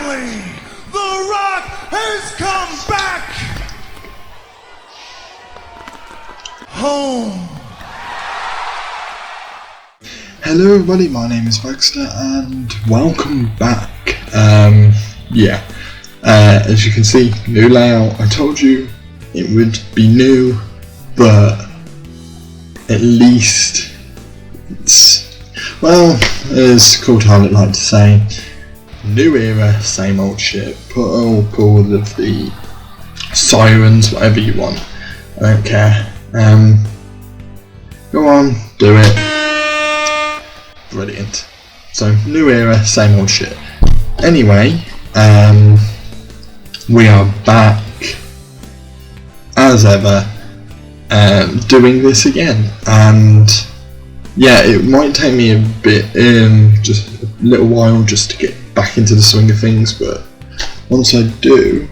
Finally, The Rock has come back home. Hello everybody, my name is Bragster and welcome back. As you can see, new layout. I told you it would be new, but at least as Cool Target like to say, new era, same old shit. Put all of the sirens, whatever you want. I don't care. Go on, do it. Brilliant. So, new era, same old shit. Anyway, we are back as ever, doing this again, and yeah, it might take me a bit, just a little while just to get back into the swing of things, but once I do,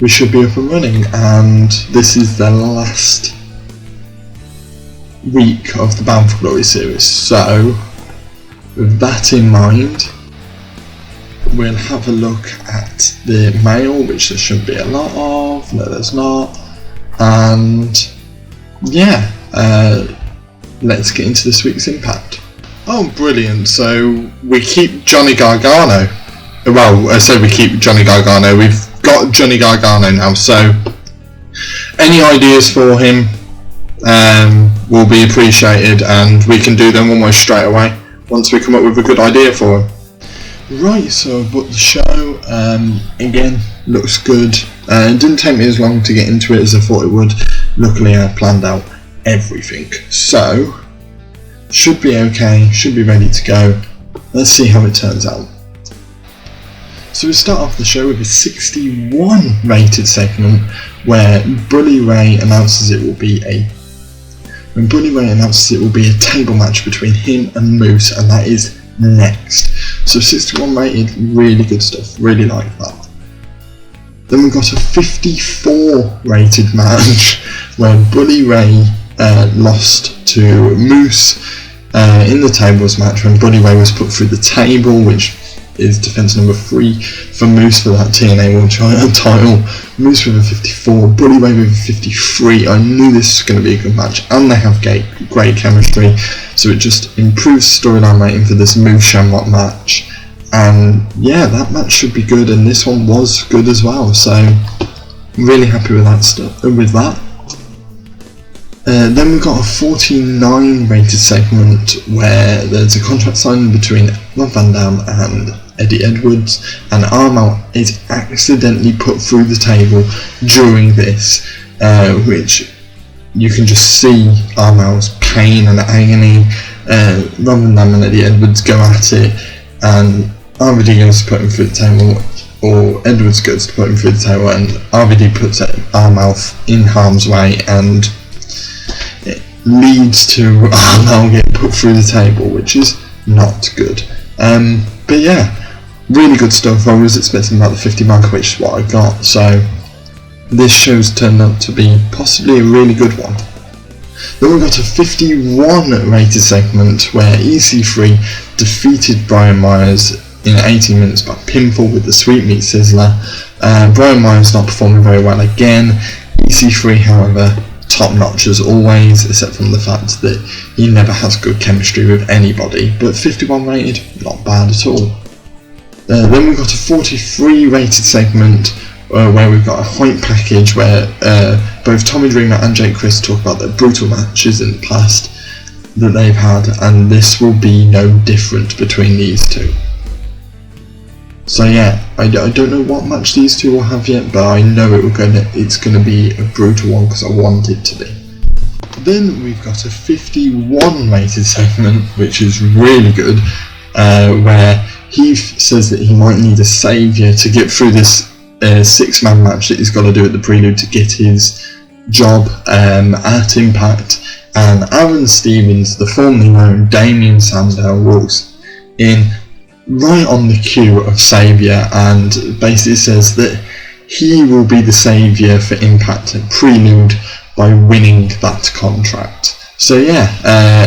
we should be up and running, and this is the last week of the Bound for Glory series, so with that in mind, we'll have a look at the mail, which there shouldn't be a lot of, no there's not, and yeah, let's get into this week's impact. Oh brilliant, so we keep Johnny Gargano, we keep Johnny Gargano, we've got Johnny Gargano now, so any ideas for him will be appreciated, and we can do them almost straight away once we come up with a good idea for him. Right, so I booked the show, again, looks good. It didn't take me as long to get into it as I thought it would. Luckily I planned out everything, so should be okay, should be ready to go. Let's see how it turns out. So we start off the show with a 61 rated segment where Bully Ray announces it will be a table match between him and Moose, and that is next. So 61 rated, really good stuff, really like that. Then we've got a 54 rated match where Bully Ray lost to Moose in the tables match when Bully Ray was put through the table, which is defense number 3 for Moose for that TNA World title. Moose with a 54, Bully Ray with a 53. I knew this was going to be a good match, and they have great chemistry, so it just improves storyline rating for this Moose Shamrock match. And yeah, that match should be good, and this one was good as well, so really happy with that. Then we've got a 49 rated segment where there's a contract signing between Rob Van Dam and Eddie Edwards, and Armel is accidentally put through the table during this, which you can just see Armel's pain and agony. Rob Van Dam and Eddie Edwards go at it, and RVD goes to put him through the table, or Edwards goes to put him through the table, and RVD puts Armel in harm's way, and it leads to Armel getting put through the table, which is not good. But yeah, really good stuff. I was expecting about the 50 mark, which is what I got, so this show's turned out to be possibly a really good one. Then we got a 51 rated segment where EC3 defeated Brian Myers in 18 minutes by pinfall with the Sweet Meat Sizzler. Brian Myers not performing very well again. EC3, however, top notch as always, except from the fact that he never has good chemistry with anybody, but 51 rated, not bad at all. Then we've got a 43 rated segment where we've got a hype package where both Tommy Dreamer and Jake Chris talk about their brutal matches in the past that they've had, and this will be no different between these two. So yeah, I don't know what match these two will have yet, but I know it's going to be a brutal one because I want it to be. Then we've got a 51 rated segment, which is really good, where Heath says that he might need a saviour to get through this 6-man match that he's got to do at the Prelude to get his job at Impact, and Aaron Stevens, the formerly known Damien Sandow, walks in right on the cue of saviour and basically says that he will be the saviour for Impact at Prelude by winning that contract. So yeah,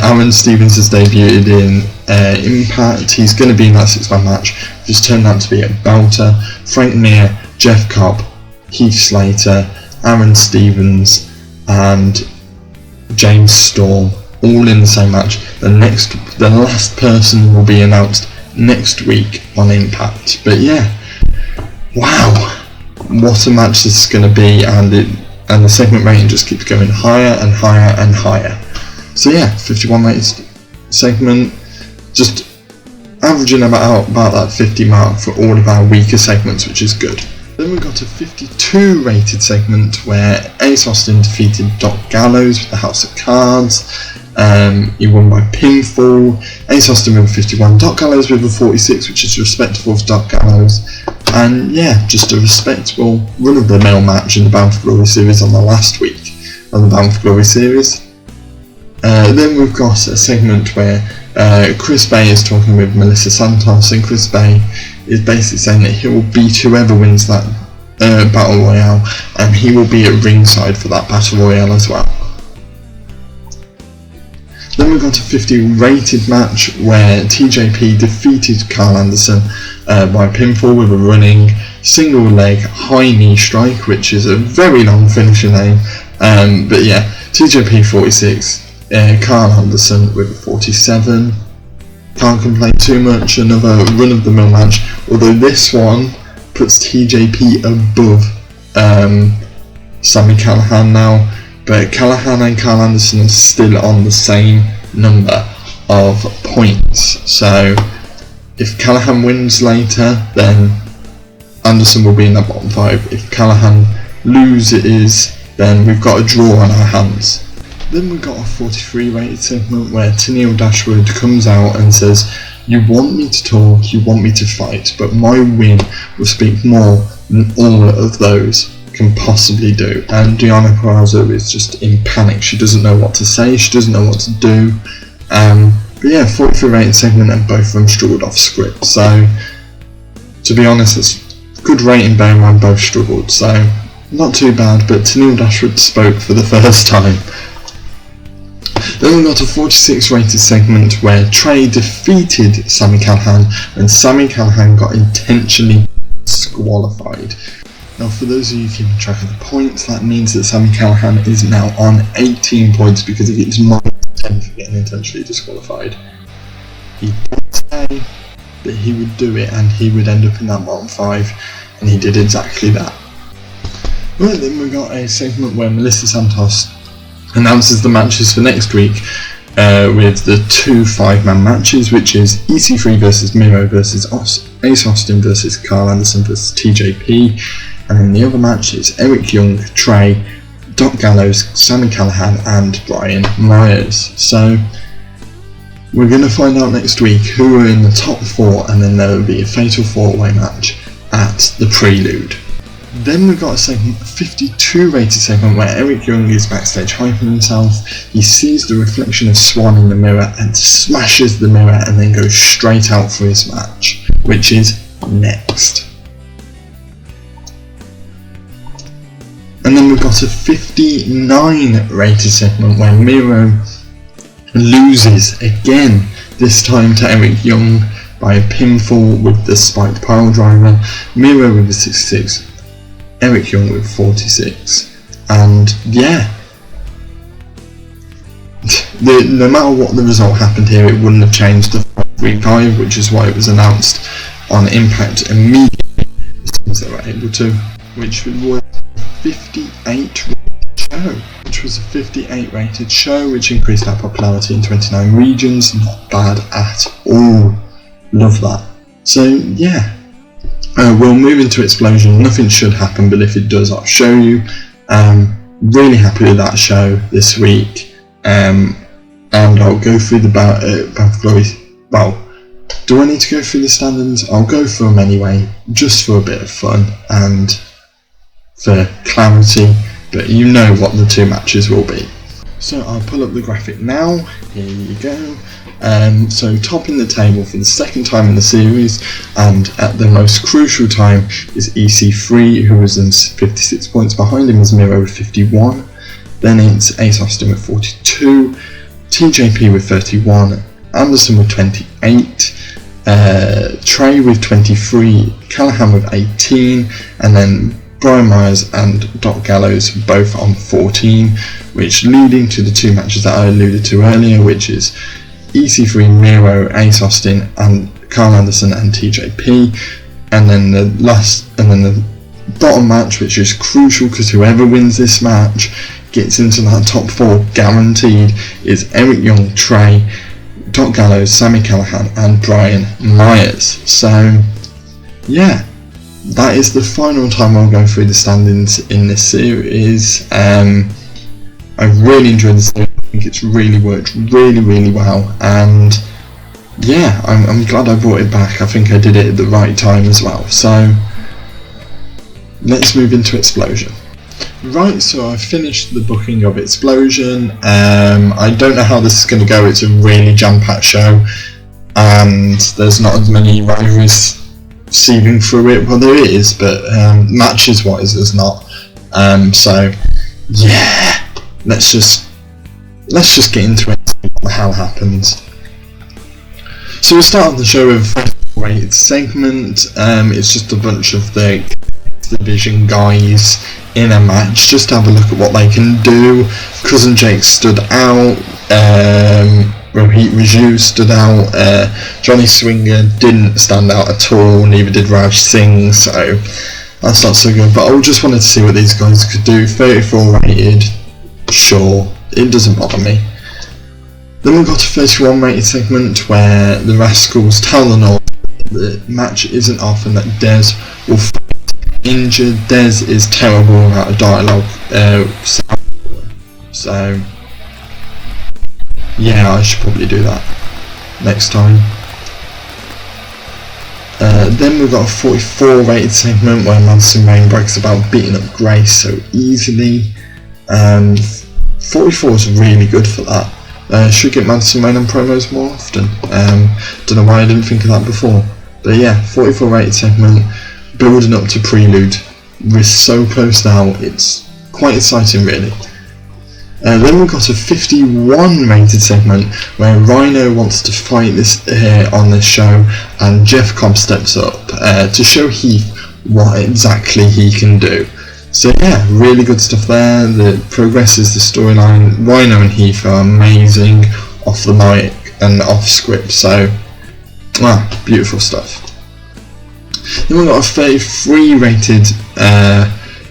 Aaron Stevens has debuted in Impact. He's going to be in that 6-man match. Just turned out to be a belter. Frank Mir, Jeff Cobb, Heath Slater, Aaron Stevens and James Storm all in the same match. The last person will be announced next week on Impact. But yeah, wow, what a match this is going to be, and the segment rating just keeps going higher and higher and higher. So yeah, 51 rated segment, just averaging about that 50 mark for all of our weaker segments, which is good. Then we got a 52 rated segment where Ace Austin defeated Doc Gallows with the House of Cards. He won by pinfall. Ace Austin with a 51, Doc Gallows with a 46, which is respectable for Doc Gallows. And yeah, just a respectable run-of-the-mill match in the Bound for Glory series on the last week of the Bound for Glory series. Then we've got a segment where Chris Bay is talking with Melissa Santos, and Chris Bay is basically saying that he will beat whoever wins that Battle Royale, and he will be at ringside for that Battle Royale as well. Then we've got a 50 rated match where TJP defeated Carl Anderson by pinfall with a running single leg high knee strike, which is a very long finisher name. But yeah, TJP 46, Carl Anderson with a 47. Can't complain too much, another run of the mill match, although this one puts TJP above Sami Callihan now, but Callihan and Carl Anderson are still on the same number of points. So if Callihan wins later, then Anderson will be in that bottom 5. If Callihan loses, then we've got a draw on our hands. Then we've got a 43 rated segment where Tennille Dashwood comes out and says, "You want me to talk, you want me to fight, but my win will speak more than all of those can possibly do." And Deonna Purrazzo is just in panic. She doesn't know what to say, she doesn't know what to do. But yeah, 43 rated segment, and both of them struggled off script. So to be honest, it's good rating, bearing in mind both struggled. So not too bad, but Tennille Dashwood spoke for the first time. Then we got a 46 rated segment where Trey defeated Sami Callihan, and Sami Callihan got intentionally disqualified. Now for those of you keeping track of the points, that means that Sami Callihan is now on 18 points because he gets minus 10 for getting intentionally disqualified. He did say that he would do it and he would end up in that bottom 5, and he did exactly that. Right, then we got a segment where Melissa Santos announces the matches for next week with the 2 5-man matches, which is EC3 versus Miro versus Ace Austin versus Carl Anderson versus TJP, and in the other match it's Eric Young, Trey, Doc Gallows, Sami Callihan and Brian Myers. So we're going to find out next week who are in the top 4, and then there will be a fatal 4-way match at the Prelude. Then we've got a segment, 52 rated segment, where Eric Young is backstage hyping himself. He sees the reflection of Swan in the mirror and smashes the mirror and then goes straight out for his match, which is next. And then we've got a 59 rated segment where Miro loses again, this time to Eric Young by a pinfall with the spiked pile driver. Miro with a 66. Eric Young with 46, and yeah, no matter what the result happened here, it wouldn't have changed the 5-3-5, which is why it was announced on Impact immediately as soon as they were able to, which was a 58 rated show, which increased our popularity in 29 regions. Not bad at all, love that. So yeah. We'll move into Explosion. Nothing should happen, but if it does, I'll show you. Really happy with that show this week, and I'll go through the Bound for Glory. Well, do I need to go through the standings? I'll go through them anyway, just for a bit of fun and for clarity, but you know what the 2 matches will be. So I'll pull up the graphic now. Here you go. So topping the table for the second time in the series, and at the most crucial time, is EC3, who was in 56 points. Behind him is Miro with 51. Then it's Ace Austin with 42, TJP with 31, Anderson with 28, Trey with 23, Callahan with 18, and then Brian Myers and Doc Gallows both on 14, which leading to the two matches that I alluded to earlier, which is EC3, Miro, Ace Austin, and Carl Anderson and TJP, and then the bottom match, which is crucial because whoever wins this match gets into that top 4 guaranteed, is Eric Young, Trey, Doc Gallows, Sami Callihan and Brian Myers. So yeah, that is the final time I'll go through the standings in this series. I've really enjoyed this series. I think it's really worked really well, and yeah, I'm glad I brought it back. I think I did it at the right time as well. So let's move into Explosion. Right, so I finished the booking of Explosion. I don't know how this is going to go. It's a really jam-packed show, and there's not as many rivalries sieving through it. Well, there is, but matches-wise, there's not. So yeah, let's just get into it. See what the hell happens. So we'll start off the show with a rated segment. It's just a bunch of the division guys in a match, just to have a look at what they can do. Cousin Jake stood out, Rohit Raju stood out, Johnny Swinger didn't stand out at all, neither did Raj Singh, so that's not so good, but I just wanted to see what these guys could do. 34 rated, sure, it doesn't bother me. Then we've got a 31 rated segment where the Rascals tell the North the match isn't off and that Dez will fight injured. Dez is terrible without a dialogue, so yeah, I should probably do that next time. Then we've got a 44 rated segment where Madison Rain brags about beating up Grace so easily. 44 is really good for that. Should get Madison Rain on promos more often. Don't know why I didn't think of that before, but yeah, 44 rated segment, building up to Prelude. We're so close now, it's quite exciting really. Then we've got a 51 rated segment where Rhino wants to fight this on this show, and Jeff Cobb steps up to show Heath what exactly he can do. So yeah, really good stuff there. The progresses the storyline. Rhino and Heath are amazing off the mic and off script, so beautiful stuff. Then we've got a 33 rated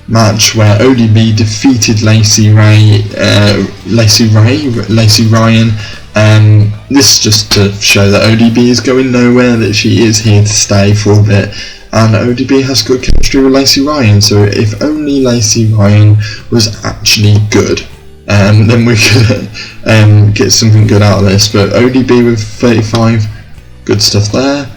match where ODB defeated Lacey Ryan. This is just to show that ODB is going nowhere, that she is here to stay for a bit, and ODB has good chemistry with Lacey Ryan, so if only Lacey Ryan was actually good, then we could get something good out of this. But ODB with 35, good stuff there.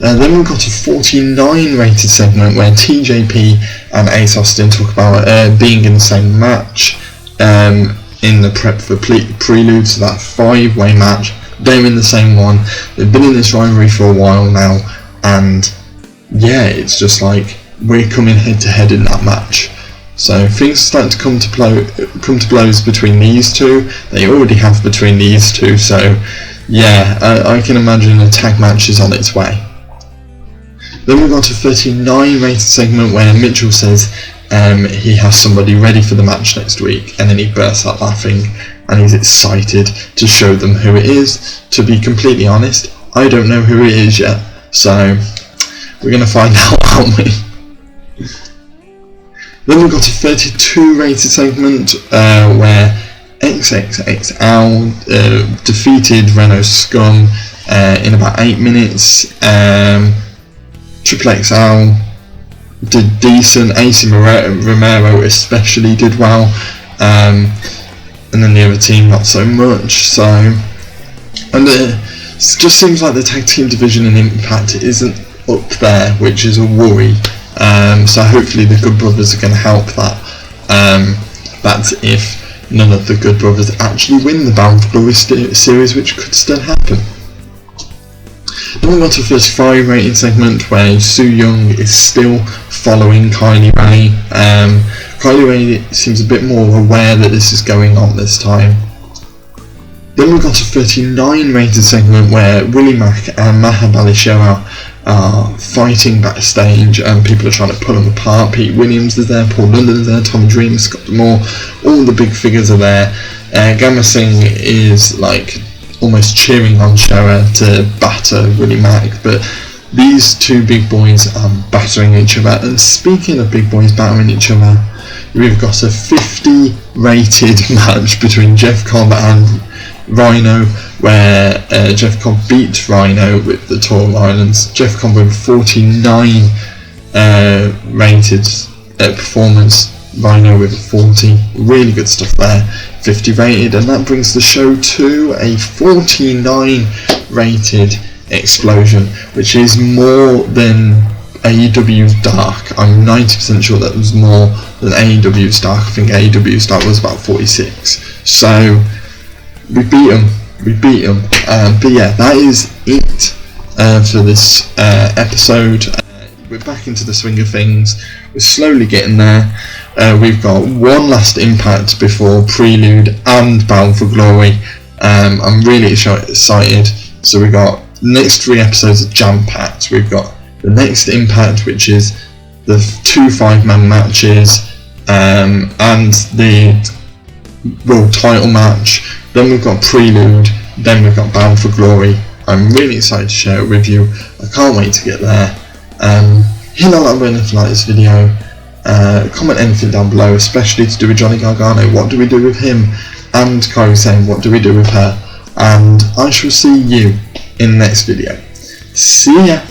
Then we've got a 49 rated segment where TJP and Ace Austin talk about being in the same match in the prep for Prelude, so that 5-way match. They're in the same one. They've been in this rivalry for a while now, and yeah, it's just like we're coming head to head in that match. So things are starting to come to blows between these two. They already have between these two, so yeah, I can imagine a tag match is on its way. Then we've got a 39 rated segment where Mitchell says he has somebody ready for the match next week, and then he bursts out laughing and he's excited to show them who it is. To be completely honest, I don't know who it is yet, so we're going to find out, aren't we? Then we've got a 32 rated segment where XXXL defeated Renault Scum in about 8 minutes. Triple XL did decent, AC Romero especially did well, and then the other team not so much. So, and it just seems like the tag team division in Impact isn't up there, which is a worry. So hopefully the Good Brothers are going to help that. That's if none of the Good Brothers actually win the Bound for Glory series, which could still happen. Then we've got a 35 rated segment where Su Yung is still following Kylie Ray. Kylie Ray seems a bit more aware that this is going on this time. Then we've got a 39 rated segment where Willie Mack and Mahab Ali Shera are fighting backstage and people are trying to pull them apart. Pete Williams is there, Paul London is there, Tom Dreamer, Scott D'Amore, all the big figures are there. Gamma Singh is like almost cheering on Shera to batter Willie Mack, but these two big boys are battering each other. And speaking of big boys battering each other, we've got a 50 rated match between Jeff Cobb and Rhino, where Jeff Cobb beat Rhino with the Tour of Islands. Jeff Cobb with 49 rated performance, Rhino with a 40. Really good stuff there, 50 rated, and that brings the show to a 49 rated Explosion, which is more than AEW's Dark. I'm 90% sure that was more than AEW's Dark. I think AEW's Dark was about 46. So we beat them. But yeah, that is it for this episode. We're back into the swing of things. We're slowly getting there. We've got one last Impact before Prelude and Bound for Glory. I'm really excited. So we've got the next 3 episodes are jam-packed. We've got the next Impact, which is the 2 5-man matches and the World Title match. Then we've got Prelude. Then we've got Bound for Glory. I'm really excited to share it with you. I can't wait to get there. Hit a like button if you like this video. Comment anything down below, especially to do with Johnny Gargano. What do we do with him? And Kairi saying, what do we do with her? And I shall see you in the next video. See ya!